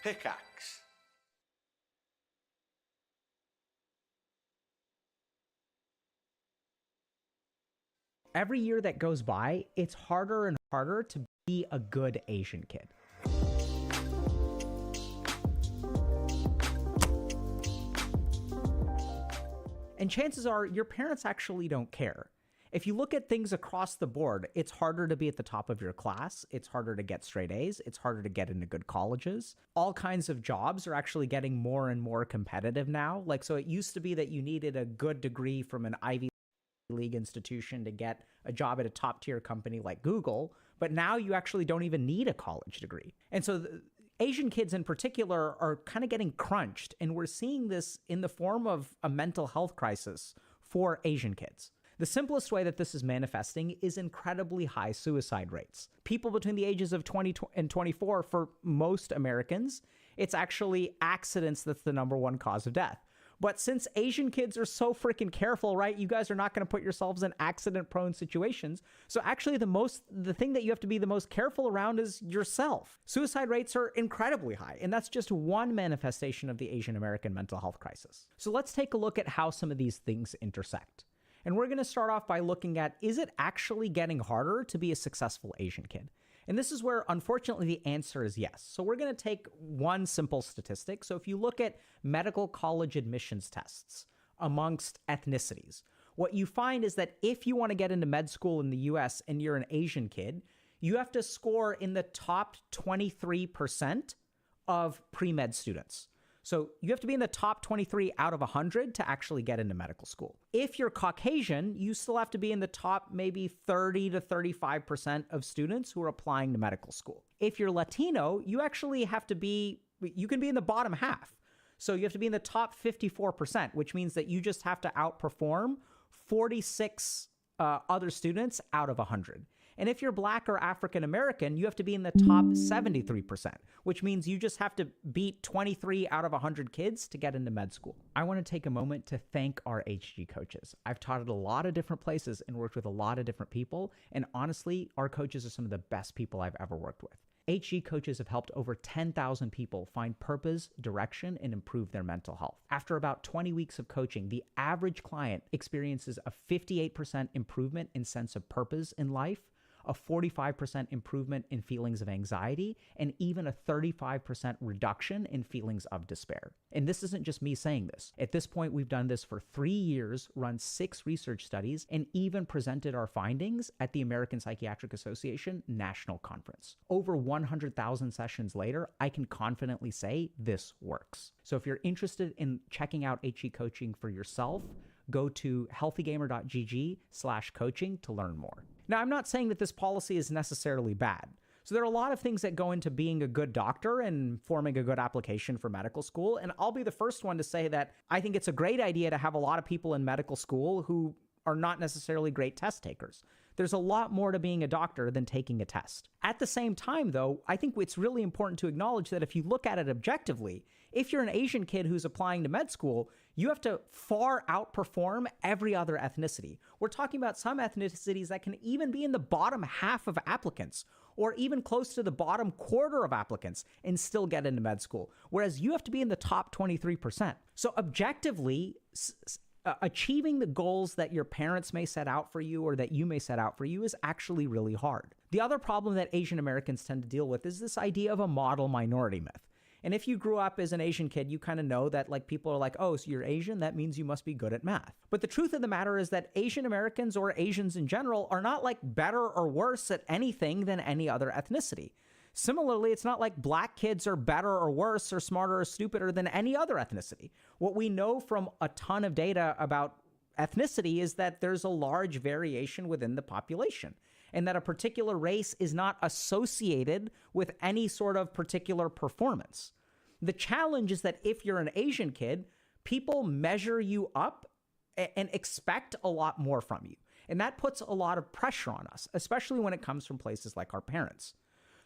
Pickaxe. Every year that goes by, it's harder and harder to be a good Asian kid. And chances are your parents actually don't care. If you look at things across the board, it's harder to be at the top of your class. It's harder to get straight A's. It's harder to get into good colleges. All kinds of jobs are actually getting more and more competitive now. So it used to be that you needed a good degree from an Ivy League institution to get a job at a top tier company like Google, but now you actually don't even need a college degree. And so Asian kids in particular are kind of getting crunched, and we're seeing this in the form of a mental health crisis for Asian kids. The simplest way that this is manifesting is incredibly high suicide rates. People between the ages of 20 and 24, for most Americans, it's actually accidents that's the number one cause of death. But since Asian kids are so freaking careful, right? You guys are not going to put yourselves in accident-prone situations. So actually the thing that you have to be the most careful around is yourself. Suicide rates are incredibly high, and that's just one manifestation of the Asian American mental health crisis. So let's take a look at how some of these things intersect. And we're going to start off by looking at, is it actually getting harder to be a successful Asian kid? And this is where, unfortunately, the answer is yes. So we're going to take one simple statistic. So if you look at medical college admissions tests amongst ethnicities, what you find is that if you want to get into med school in the US and you're an Asian kid, you have to score in the top 23% of pre-med students. So you have to be in the top 23 out of 100 to actually get into medical school. If you're Caucasian, you still have to be in the top maybe 30 to 35% of students who are applying to medical school. If you're Latino, you actually have to be, you can be in the bottom half. So you have to be in the top 54%, which means that you just have to outperform 46 other students out of 100. And if you're Black or African American, you have to be in the top 73%, which means you just have to beat 23 out of 100 kids to get into med school. I want to take a moment to thank our HG coaches. I've taught at a lot of different places and worked with a lot of different people. And honestly, our coaches are some of the best people I've ever worked with. HG coaches have helped over 10,000 people find purpose, direction, and improve their mental health. After about 20 weeks of coaching, the average client experiences a 58% improvement in sense of purpose in life, a 45% improvement in feelings of anxiety, and even a 35% reduction in feelings of despair. And this isn't just me saying this. At this point, we've done this for 3 years, run 6 research studies, and even presented our findings at the American Psychiatric Association National Conference. Over 100,000 sessions later, I can confidently say this works. So if you're interested in checking out HE coaching for yourself, go to healthygamer.gg/coaching to learn more. Now, I'm not saying that this policy is necessarily bad. So there are a lot of things that go into being a good doctor and forming a good application for medical school. And I'll be the first one to say that I think it's a great idea to have a lot of people in medical school who are not necessarily great test takers. There's a lot more to being a doctor than taking a test. At the same time, though, I think it's really important to acknowledge that if you look at it objectively, if you're an Asian kid who's applying to med school, you have to far outperform every other ethnicity. We're talking about some ethnicities that can even be in the bottom half of applicants, or even close to the bottom quarter of applicants, and still get into med school, whereas you have to be in the top 23%. So objectively, achieving the goals that your parents may set out for you or that you may set out for you is actually really hard. The other problem that Asian Americans tend to deal with is this idea of a model minority myth. And if you grew up as an Asian kid, you kind of know that people are like, oh, so you're Asian, that means you must be good at math. But the truth of the matter is that Asian Americans, or Asians in general, are not better or worse at anything than any other ethnicity. Similarly, it's not like Black kids are better or worse or smarter or stupider than any other ethnicity. What we know from a ton of data about ethnicity is that there's a large variation within the population, and that a particular race is not associated with any sort of particular performance. The challenge is that if you're an Asian kid, people measure you up and expect a lot more from you. And that puts a lot of pressure on us, especially when it comes from places like our parents.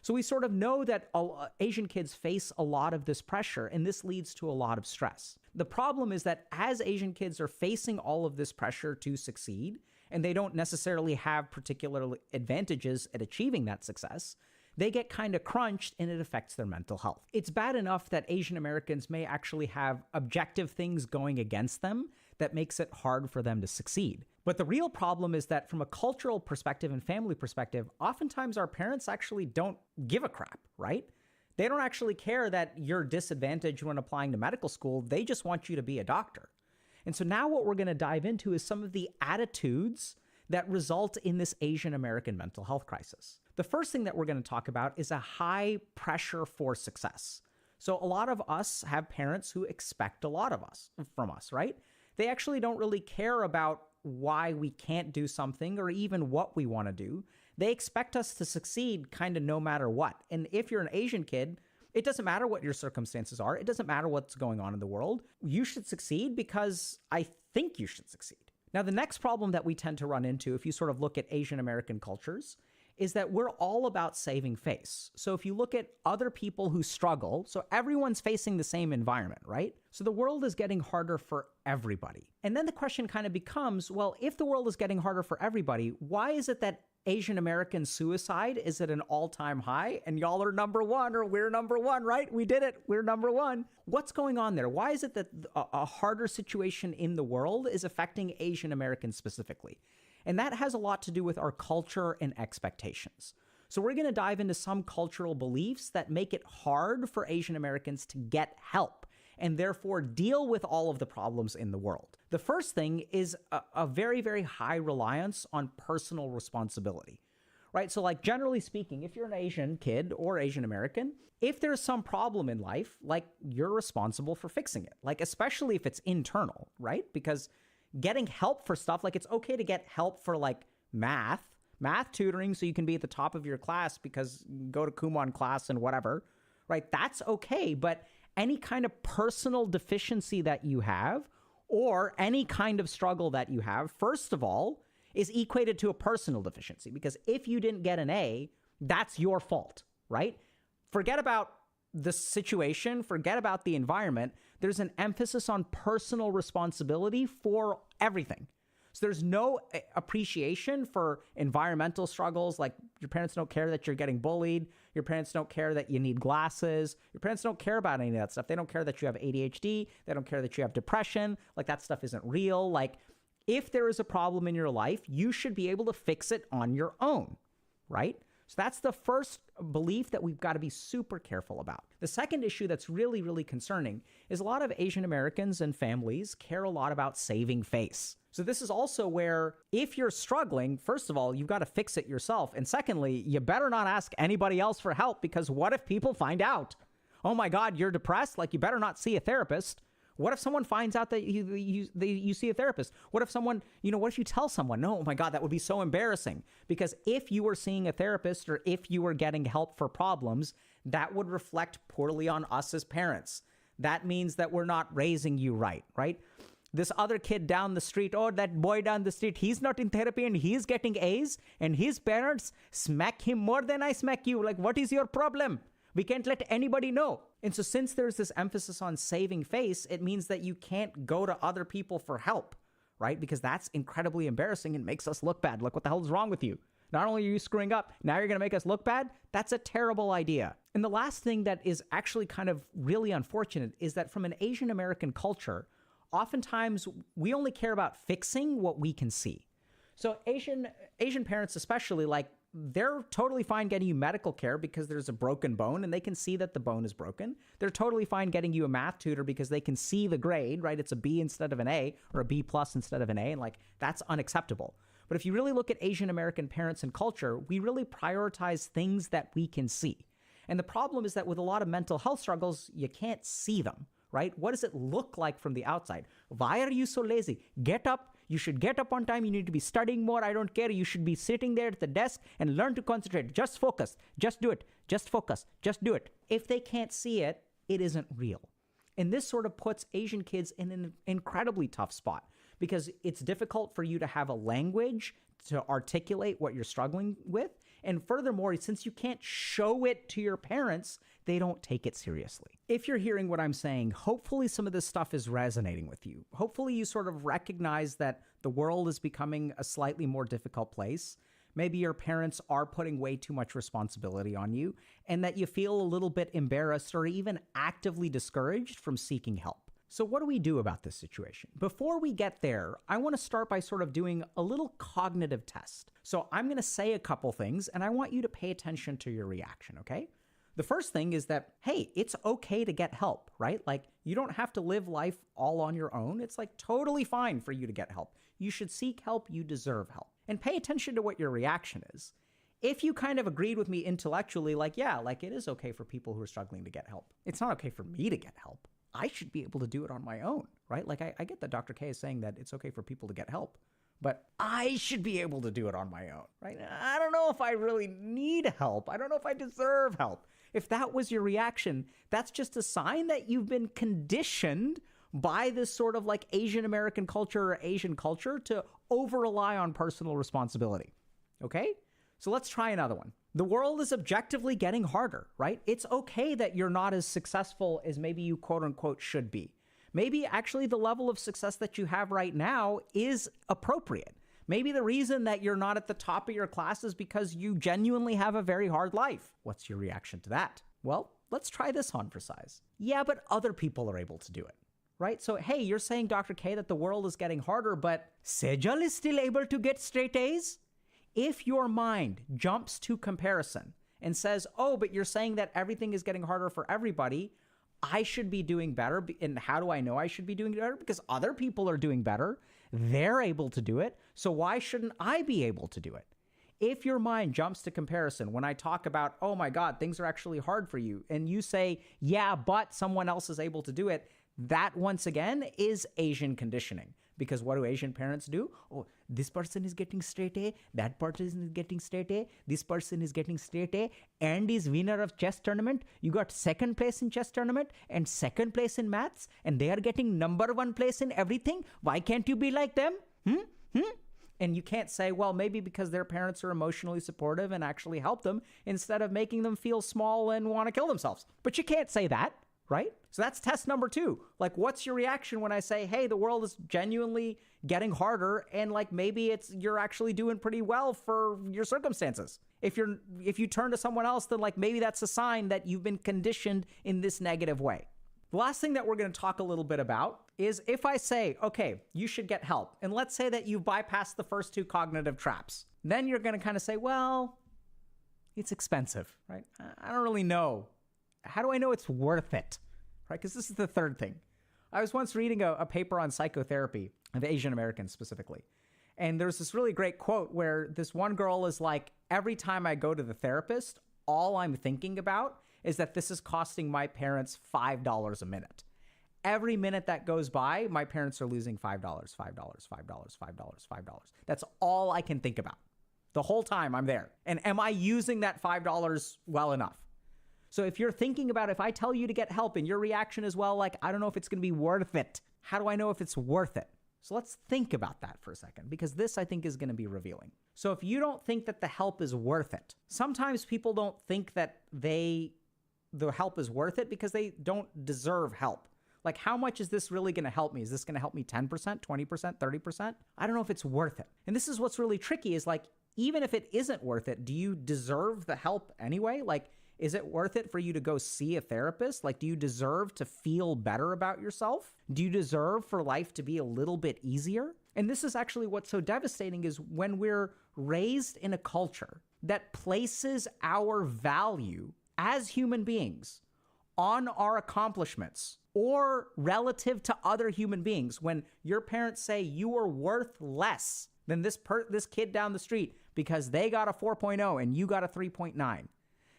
So we sort of know that Asian kids face a lot of this pressure, and this leads to a lot of stress. The problem is that as Asian kids are facing all of this pressure to succeed, and they don't necessarily have particular advantages at achieving that success, they get kind of crunched and it affects their mental health. It's bad enough that Asian Americans may actually have objective things going against them that makes it hard for them to succeed. But the real problem is that from a cultural perspective and family perspective, oftentimes our parents actually don't give a crap, right? They don't actually care that you're disadvantaged when applying to medical school. They just want you to be a doctor. And so now what we're going to dive into is some of the attitudes that result in this Asian American mental health crisis. The first thing that we're going to talk about is a high pressure for success. So a lot of us have parents who expect a lot from us, right? They actually don't really care about why we can't do something or even what we want to do. They expect us to succeed kind of no matter what. And if you're an Asian kid, it doesn't matter what your circumstances are. It doesn't matter what's going on in the world. You should succeed because I think you should succeed. Now, the next problem that we tend to run into, if you sort of look at Asian American cultures, is that we're all about saving face. So if you look at other people who struggle, so everyone's facing the same environment, right? So the world is getting harder for everybody. And then the question kind of becomes, well, if the world is getting harder for everybody, why is it that Asian American suicide is at an all-time high and y'all are number one, or we're number one, right? We did it. We're number one. What's going on there? Why is it that a harder situation in the world is affecting Asian Americans specifically? And that has a lot to do with our culture and expectations. So we're going to dive into some cultural beliefs that make it hard for Asian Americans to get help and therefore deal with all of the problems in the world. The first thing is a very, very high reliance on personal responsibility, right? So like generally speaking, if you're an Asian kid or Asian American, if there's some problem in life, like you're responsible for fixing it, like especially if it's internal, right? Because getting help for stuff, like it's okay to get help for like math tutoring so you can be at the top of your class because you go to Kumon class and whatever, right? That's okay. But any kind of personal deficiency that you have or any kind of struggle that you have, first of all, is equated to a personal deficiency, because if you didn't get an A, that's your fault, right? Forget about the situation, forget about the environment. There's an emphasis on personal responsibility for everything. So there's no appreciation for environmental struggles, like your parents don't care that you're getting bullied. Your parents don't care that you need glasses. Your parents don't care about any of that stuff. They don't care that you have ADHD. They don't care that you have depression. Like that stuff isn't real. Like if there is a problem in your life, you should be able to fix it on your own, right? So that's the first belief that we've got to be super careful about. The second issue that's really, really concerning is a lot of Asian Americans and families care a lot about saving face. So this is also where if you're struggling, first of all, you've got to fix it yourself. And secondly, you better not ask anybody else for help, because what if people find out? Oh my God, you're depressed? Like you better not see a therapist. What if someone finds out that you see a therapist? What if someone, what if you tell someone? No, oh my God, that would be so embarrassing. Because if you were seeing a therapist or if you were getting help for problems, that would reflect poorly on us as parents. That means that we're not raising you right? This other kid down the street, oh, that boy down the street, he's not in therapy and he's getting A's and his parents smack him more than I smack you. Like, what is your problem? We can't let anybody know. And so since there's this emphasis on saving face, it means that you can't go to other people for help, right? Because that's incredibly embarrassing and makes us look bad. Like, what the hell is wrong with you? Not only are you screwing up, now you're going to make us look bad? That's a terrible idea. And the last thing that is actually kind of really unfortunate is that from an Asian American culture, oftentimes we only care about fixing what we can see. So Asian parents especially, like, they're totally fine getting you medical care because there's a broken bone and they can see that the bone is broken. They're totally fine getting you a math tutor because they can see the grade, right? It's a B instead of an A, or a B plus instead of an A. And like, that's unacceptable. But if you really look at Asian American parents and culture, we really prioritize things that we can see. And the problem is that with a lot of mental health struggles, you can't see them, right? What does it look like from the outside? Why are you so lazy? Get up. You should get up on time. You need to be studying more. I don't care. You should be sitting there at the desk and learn to concentrate. Just focus. Just do it. Just focus. Just do it. If they can't see it, it isn't real. And this sort of puts Asian kids in an incredibly tough spot because it's difficult for you to have a language to articulate what you're struggling with. And furthermore, since you can't show it to your parents, they don't take it seriously. If you're hearing what I'm saying, hopefully some of this stuff is resonating with you. Hopefully you sort of recognize that the world is becoming a slightly more difficult place. Maybe your parents are putting way too much responsibility on you and that you feel a little bit embarrassed or even actively discouraged from seeking help. So what do we do about this situation? Before we get there, I want to start by sort of doing a little cognitive test. So I'm going to say a couple things and I want you to pay attention to your reaction, okay? The first thing is that, hey, it's okay to get help, right? Like, you don't have to live life all on your own. It's like totally fine for you to get help. You should seek help. You deserve help. And pay attention to what your reaction is. If you kind of agreed with me intellectually, like, yeah, like it is okay for people who are struggling to get help. It's not okay for me to get help. I should be able to do it on my own, right? Like, I get that Dr. K is saying that it's okay for people to get help, but I should be able to do it on my own, right? I don't know if I really need help. I don't know if I deserve help. If that was your reaction, that's just a sign that you've been conditioned by this sort of like Asian American culture or Asian culture to over-rely on personal responsibility, okay? So let's try another one. The world is objectively getting harder, right? It's okay that you're not as successful as maybe you quote unquote should be. Maybe actually the level of success that you have right now is appropriate. Maybe the reason that you're not at the top of your class is because you genuinely have a very hard life. What's your reaction to that? Well, let's try this on for size. Yeah, but other people are able to do it, right? So, hey, you're saying, Dr. K, that the world is getting harder, but Sejal is still able to get straight A's? If your mind jumps to comparison and says, oh, but you're saying that everything is getting harder for everybody, I should be doing better. And how do I know I should be doing better? Because other people are doing better. They're able to do it. So why shouldn't I be able to do it? If your mind jumps to comparison, when I talk about, oh my God, things are actually hard for you, and you say, yeah, but someone else is able to do it, that once again is Asian conditioning. Because what do Asian parents do? Oh, this person is getting straight A, that person is getting straight A, this person is getting straight A, and is winner of chess tournament. You got second place in chess tournament and second place in maths, and they are getting number one place in everything. Why can't you be like them? And you can't say, well, maybe because their parents are emotionally supportive and actually help them instead of making them feel small and want to kill themselves. But you can't say that, right? So that's test number 2. Like, what's your reaction when I say, hey, the world is genuinely getting harder and like maybe you're actually doing pretty well for your circumstances. If you turn to someone else, then like maybe that's a sign that you've been conditioned in this negative way. The last thing that we're going to talk a little bit about is if I say, okay, you should get help. And let's say that you bypassed the first 2 cognitive traps. Then you're going to kind of say, well, it's expensive, right? I don't really know. How do I know it's worth it? Right? Because this is the third thing. I was once reading a paper on psychotherapy of Asian Americans specifically. And there's this really great quote where this one girl is like, every time I go to the therapist, all I'm thinking about is that this is costing my parents $5 a minute. Every minute that goes by, my parents are losing $5, $5, $5, $5. That's all I can think about the whole time I'm there. And am I using that $5 well enough? So if you're thinking about, if I tell you to get help and your reaction is, well, like, I don't know if it's going to be worth it. How do I know if it's worth it? So let's think about that for a second, because this, I think, is going to be revealing. So if you don't think that the help is worth it, sometimes people don't think that the help is worth it because they don't deserve help. Like, how much is this really going to help me? Is this going to help me 10%, 20%, 30%? I don't know if it's worth it. And this is what's really tricky is, like, even if it isn't worth it, do you deserve the help anyway? Like, is it worth it for you to go see a therapist? Like, do you deserve to feel better about yourself? Do you deserve for life to be a little bit easier? And this is actually what's so devastating is when we're raised in a culture that places our value as human beings on our accomplishments or relative to other human beings. When your parents say you are worth less than this kid down the street because they got a 4.0 and you got a 3.9,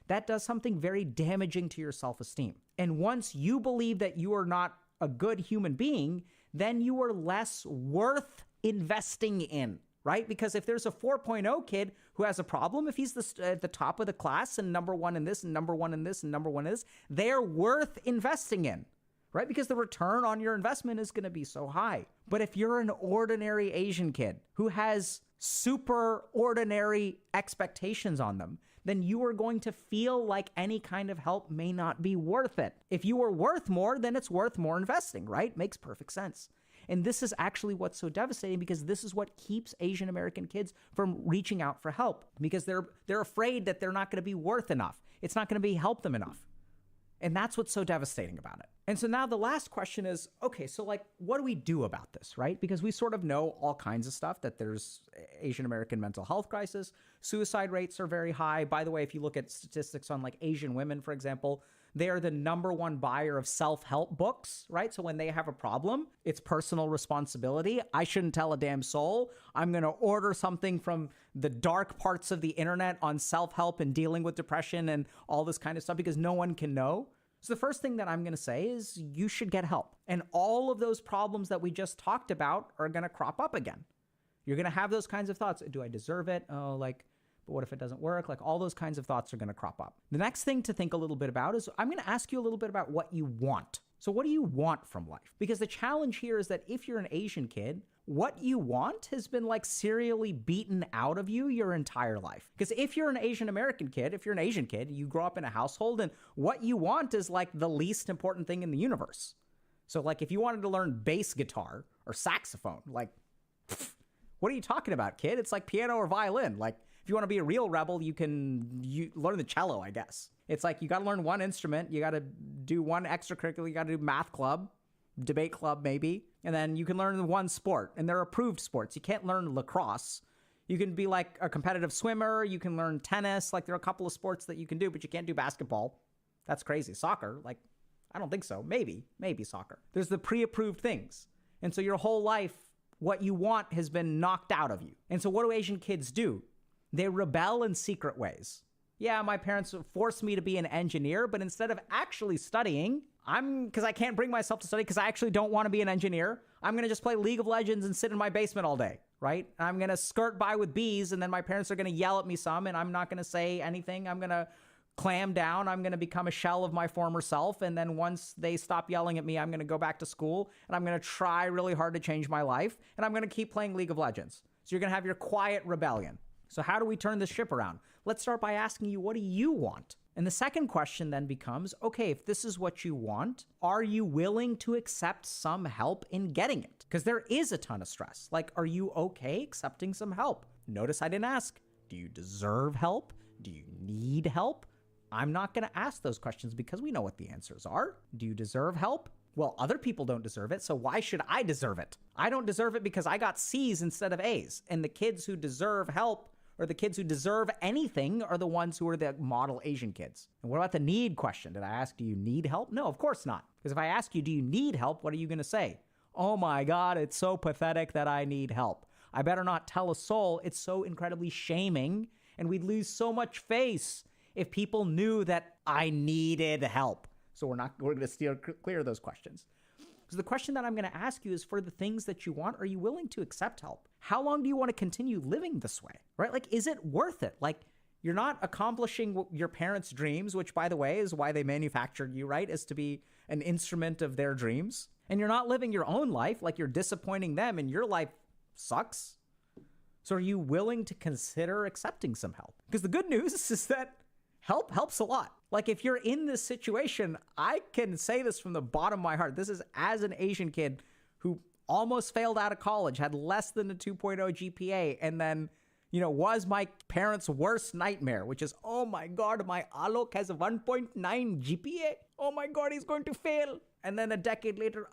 that does something very damaging to your self-esteem. And once you believe that you are not a good human being, then you are less worth investing in, right? Because if there's a 4.0 kid who has a problem, if he's at the top of the class and number one in this and number one in this and number one in this, they're worth investing in, right? Because the return on your investment is going to be so high. But if you're an ordinary Asian kid who has super ordinary expectations on them, then you are going to feel like any kind of help may not be worth it. If you are worth more, then it's worth more investing, right? Makes perfect sense. And this is actually what's so devastating, because this is what keeps Asian American kids from reaching out for help, because they're afraid that they're not going to be worth enough. It's not going to help them enough. And that's what's so devastating about it. And so now the last question is, okay, so like, what do we do about this, right? Because we sort of know all kinds of stuff, that there's Asian American mental health crisis. Suicide rates are very high. By the way, if you look at statistics on like Asian women, for example, they are the number one buyer of self-help books, right? So when they have a problem, it's personal responsibility. I shouldn't tell a damn soul. I'm going to order something from the dark parts of the internet on self-help and dealing with depression and all this kind of stuff, because no one can know. So the first thing that I'm going to say is you should get help. And all of those problems that we just talked about are going to crop up again. You're going to have those kinds of thoughts. Do I deserve it? Oh, like, but what if it doesn't work? Like, all those kinds of thoughts are going to crop up. The next thing to think a little bit about is I'm going to ask you a little bit about what you want. So what do you want from life? Because the challenge here is that if you're an Asian kid, what you want has been like serially beaten out of you your entire life. Because if you're an Asian American kid, if you're an Asian kid, you grow up in a household, and what you want is like the least important thing in the universe. So like if you wanted to learn bass guitar or saxophone, like, what are you talking about, kid? It's like piano or violin. Like, if you want to be a real rebel, you learn the cello, I guess. It's like you got to learn one instrument. You got to do one extracurricular. You got to do math club, debate club maybe. And then you can learn one sport. And they're approved sports. You can't learn lacrosse. You can be like a competitive swimmer. You can learn tennis. Like there are a couple of sports that you can do, but you can't do basketball. That's crazy. Soccer, like, I don't think so. Maybe soccer. There's the pre-approved things. And so your whole life, what you want has been knocked out of you. And so what do Asian kids do? They rebel in secret ways. Yeah, my parents forced me to be an engineer, but instead of actually studying, because I can't bring myself to study because I actually don't want to be an engineer, I'm going to just play League of Legends and sit in my basement all day, right? I'm going to skirt by with bees, and then my parents are going to yell at me some, and I'm not going to say anything. I'm going to clam down. I'm going to become a shell of my former self, and then once they stop yelling at me, I'm going to go back to school, and I'm going to try really hard to change my life, and I'm going to keep playing League of Legends. So you're going to have your quiet rebellion. So how do we turn this ship around? Let's start by asking you, what do you want? And the second question then becomes, okay, if this is what you want, are you willing to accept some help in getting it? Because there is a ton of stress. Like, are you okay accepting some help? Notice I didn't ask, do you deserve help? Do you need help? I'm not going to ask those questions because we know what the answers are. Do you deserve help? Well, other people don't deserve it, so why should I deserve it? I don't deserve it because I got C's instead of A's. And the kids who deserve help, or the kids who deserve anything, are the ones who are the model Asian kids. And what about the need question? Did I ask, do you need help? No, of course not. Because if I ask you, do you need help? What are you going to say? Oh my God, it's so pathetic that I need help. I better not tell a soul. It's so incredibly shaming. And we'd lose so much face if people knew that I needed help. So we're going to steer clear of those questions. So the question that I'm going to ask you is, for the things that you want, are you willing to accept help? How long do you want to continue living this way, right? Like, is it worth it? Like, you're not accomplishing your parents' dreams, which, by the way, is why they manufactured you, right? Is to be an instrument of their dreams. And you're not living your own life. Like, you're disappointing them, and your life sucks. So are you willing to consider accepting some help? Because the good news is that help helps a lot. Like, if you're in this situation, I can say this from the bottom of my heart. This is as an Asian kid who almost failed out of college, had less than a 2.0 GPA, and then, was my parents' worst nightmare, which is, oh my God, my Alok has a 1.9 GPA. Oh my God, he's going to fail. And then a decade later,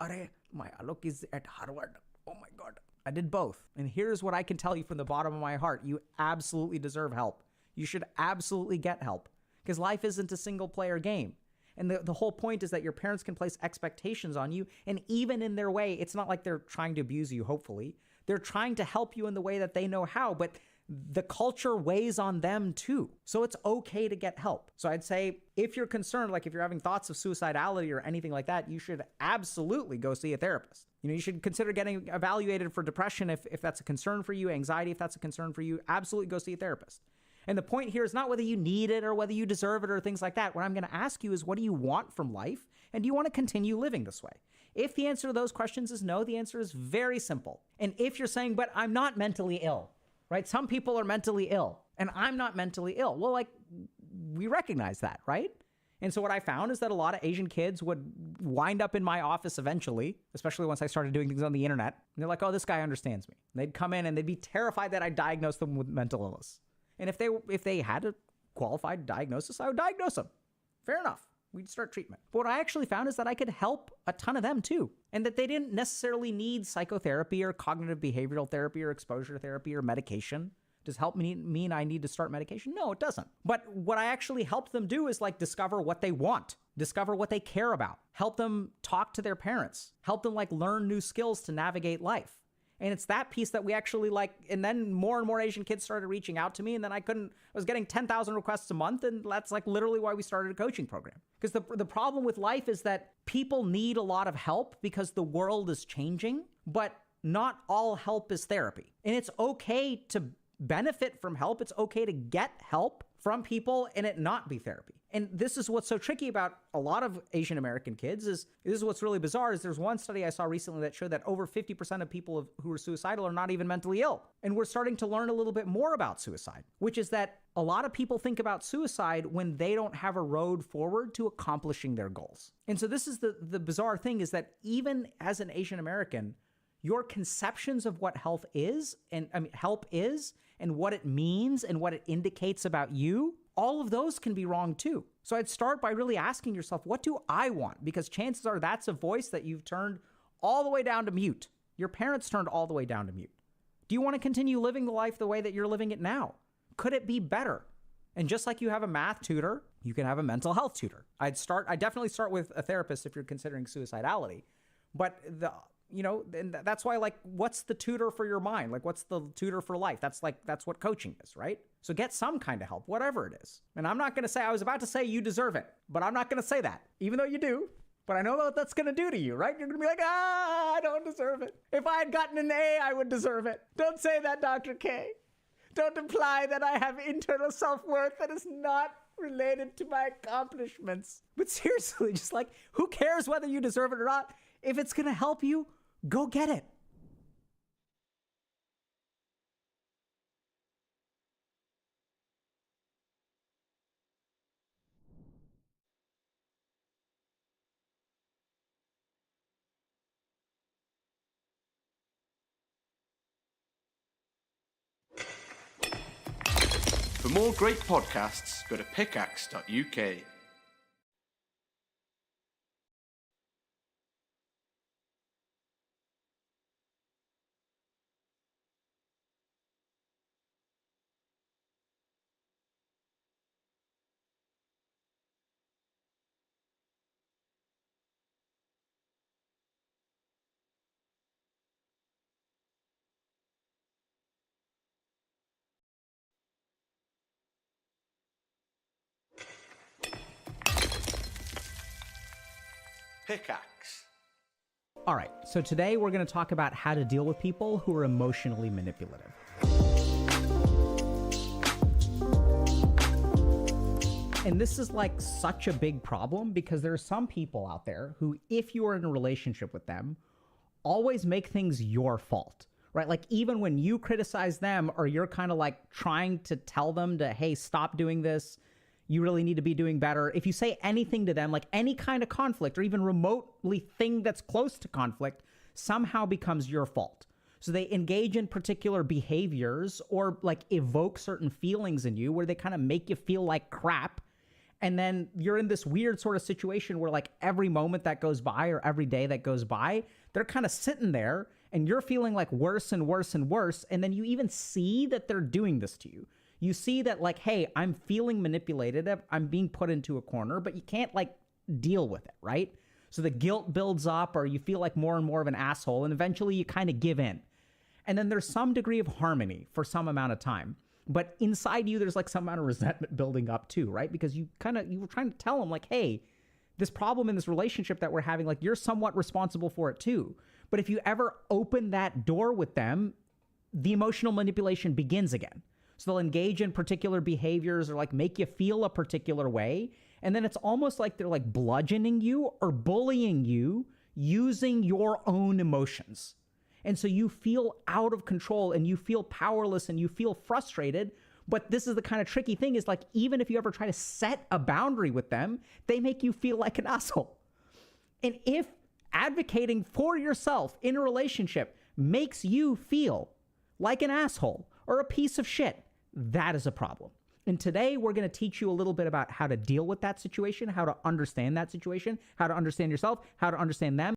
my Alok is at Harvard. Oh my God. I did both. And here's what I can tell you from the bottom of my heart. You absolutely deserve help. You should absolutely get help. Because life isn't a single player game. And the whole point is that your parents can place expectations on you. And even in their way, it's not like they're trying to abuse you, hopefully. They're trying to help you in the way that they know how. But the culture weighs on them too. So it's okay to get help. So I'd say if you're concerned, like if you're having thoughts of suicidality or anything like that, you should absolutely go see a therapist. You should consider getting evaluated for depression if that's a concern for you, anxiety if that's a concern for you. Absolutely go see a therapist. And the point here is not whether you need it or whether you deserve it or things like that. What I'm going to ask you is, what do you want from life? And do you want to continue living this way? If the answer to those questions is no, the answer is very simple. And if you're saying, but I'm not mentally ill, right? Some people are mentally ill and I'm not mentally ill. Well, like, we recognize that, right? And so what I found is that a lot of Asian kids would wind up in my office eventually, especially once I started doing things on the internet. And they're like, oh, this guy understands me. And they'd come in and they'd be terrified that I'd diagnose them with mental illness. And if they had a qualified diagnosis, I would diagnose them. Fair enough. We'd start treatment. But what I actually found is that I could help a ton of them too. And that they didn't necessarily need psychotherapy or cognitive behavioral therapy or exposure therapy or medication. Does help mean I need to start medication? No, it doesn't. But what I actually helped them do is like discover what they want, discover what they care about, help them talk to their parents, help them like learn new skills to navigate life. And it's that piece that we actually like, and then more and more Asian kids started reaching out to me, and then I was getting 10,000 requests a month, and that's like literally why we started a coaching program. Because the problem with life is that people need a lot of help because the world is changing, but not all help is therapy. And it's okay to benefit from help. It's okay to get help from people and it not be therapy. And this is what's so tricky about a lot of Asian American kids is this is what's really bizarre is there's one study I saw recently that showed that over 50% of people who are suicidal are not even mentally ill. And we're starting to learn a little bit more about suicide, which is that a lot of people think about suicide when they don't have a road forward to accomplishing their goals. And so this is the bizarre thing is that even as an Asian American, your conceptions of what help is and what it means and what it indicates about you, all of those can be wrong too. So I'd start by really asking yourself, what do I want? Because chances are that's a voice that you've turned all the way down to mute. Your parents turned all the way down to mute. Do you want to continue living the life the way that you're living it now? Could it be better? And just like you have a math tutor, you can have a mental health tutor. I'd definitely start with a therapist if you're considering suicidality. But and that's why, like, what's the tutor for your mind? Like, what's the tutor for life? That's what coaching is, right? So get some kind of help, whatever it is. And I'm not going to say, I was about to say you deserve it, but I'm not going to say that, even though you do. But I know what that's going to do to you, right? You're going to be like, I don't deserve it. If I had gotten an A, I would deserve it. Don't say that, Dr. K. Don't imply that I have internal self-worth that is not related to my accomplishments. But seriously, just like, who cares whether you deserve it or not? If it's going to help you, go get it. For more great podcasts, go to pickaxe.uk. Pickaxe. All right, so today we're going to talk about how to deal with people who are emotionally manipulative. And this is like such a big problem because there are some people out there who, if you are in a relationship with them, always make things your fault, right? Like even when you criticize them or you're kind of like trying to tell them to, hey, stop doing this, you really need to be doing better. If you say anything to them, like any kind of conflict or even remotely thing that's close to conflict, somehow becomes your fault. So they engage in particular behaviors or like evoke certain feelings in you where they kind of make you feel like crap. And then you're in this weird sort of situation where like every moment that goes by or every day that goes by, they're kind of sitting there and you're feeling like worse and worse and worse. And then you even see that they're doing this to you. You see that like, hey, I'm feeling manipulated. I'm being put into a corner, but you can't like deal with it, right? So the guilt builds up or you feel like more and more of an asshole. And eventually you kind of give in. And then there's some degree of harmony for some amount of time. But inside you, there's like some amount of resentment building up too, right? Because you were trying to tell them like, hey, this problem in this relationship that we're having, like you're somewhat responsible for it too. But if you ever open that door with them, the emotional manipulation begins again. So they'll engage in particular behaviors or like make you feel a particular way. And then it's almost like they're like bludgeoning you or bullying you using your own emotions. And so you feel out of control and you feel powerless and you feel frustrated, But this is the kind of tricky thing is like, even if you ever try to set a boundary with them, they make you feel like an asshole. And if advocating for yourself in a relationship makes you feel like an asshole or a piece of shit, that is a problem. And today we're going to teach you a little bit about how to deal with that situation, how to understand that situation, how to understand yourself, how to understand them.